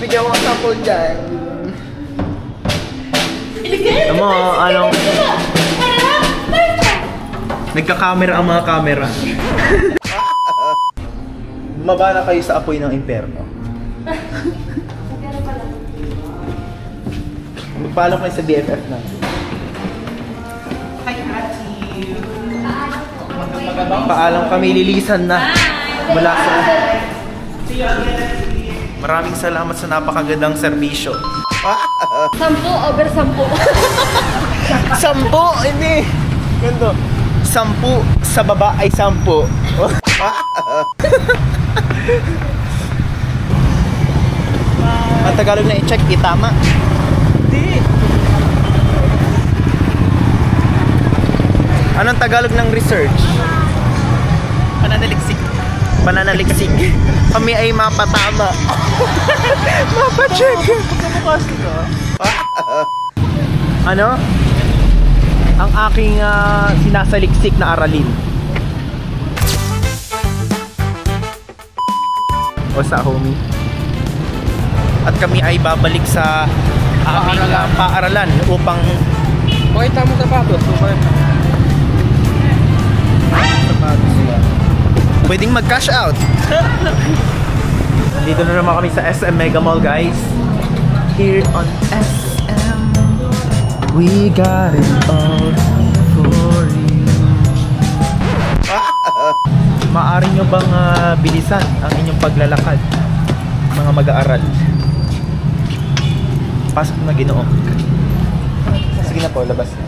Bigyan mo ang sample dyan. Ano, anong... Nagka-camera ang mga camera. Bumaba na kayo sa apoy ng imperno. Magpaalam kayo sa BFF na. Hi, Ati! Paalam kami, lilisan na. Mula sa... Maraming salamat sa napakagandang serbisyo. 10 over 10. 10? Hindi! Ganito. 10 sa baba ay 10. Ang Tagalog na i-check, itama. Hindi. Anong Tagalog ng research? Pananaliksik. Pananaliksik. Kami ay mapatama. Mapacheck. Ano? Ang aking sinasaliksik na aralin. O sa homie. At kami ay babalik sa aming paaralan upang... Okay, tamang sapatos. Pwedeng mag-cash out. Dito na naman kami sa SM Mega Mall, guys. Here on SM, we got it all for you. Maaari nyo bang bilisan ang inyong paglalakad, mga mag-aaral? Pasok na, Ginoo. Sige na po, labas na.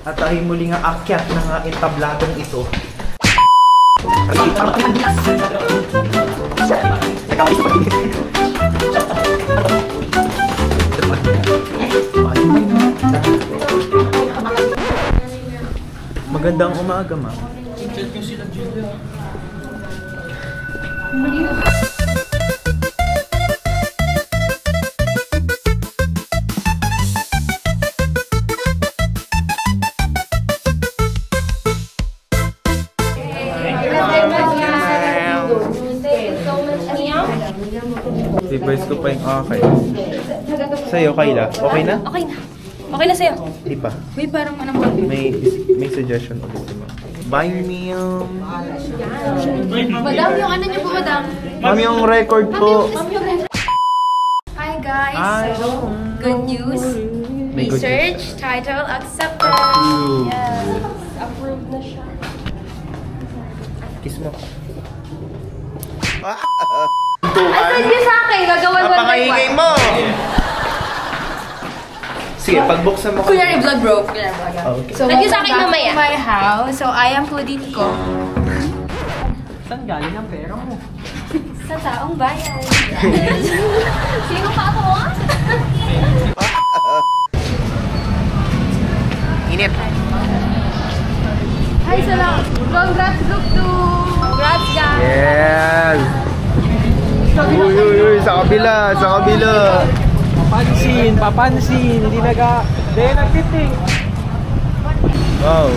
At tayo muli nga akyat ng entabladong ito. Magandang umaga, ma. Reverse ko pa yung okay. Sa'yo, Kayla. Okay na? Okay na. Okay na sa'yo. Hindi pa. Uy, parang ano mo. May suggestion ulit mo. Buy meal. Madam, yung ano niyo po, madam? Ma'am, yung record po. Hi guys. So, good news. May good Research title accepted. Yes. Approved na siya. Kiss mo. Asan niyo sa akin? Gagawin mo Napakaingay mo! Sige, pagbuksan mo. Kunyari vlog, bro. Okay. So, lagi sa akin mamaya. My house. So, I am fooding ko. Saan galing ang pera mo? Sa taong bayan. Sino pa ako? Init. Hi, salamat. Congrats, look to. Congrats, guys. Yes! Uy, uy, uy, sa kabila, sa kabila. Papansin, papansin. Hindi nag-fitting. Wow.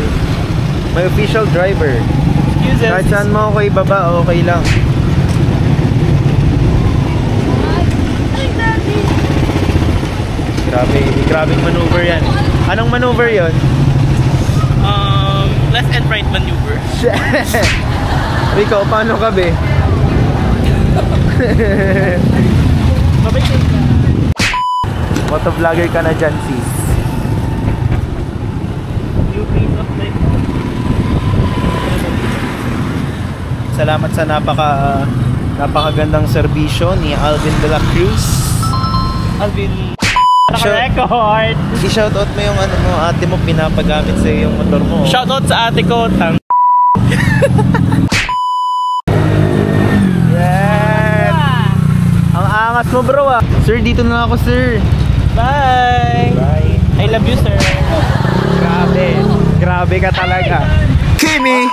May official driver. Excuses. Kahit saan mo ako ibaba, okay lang. Grabing maneuver yan. Anong maneuver yon? Left and right maneuver. Ikaw, paano ka be? Motovlogger ka na dyan, sis. Salamat sa napakagandang serbisyo ni Alvin de la Cruz. Alvin, naka-record. I-shoutout mo yung ano mo, ate mo pinapagamit sa yung motor mo. Shoutout sa ate ko, tang. Ang angas mo, bro, ah. Sir, dito na ako, sir. Bye! Bye. I love you, sir. Grabe. Grabe ka talaga. Kimi!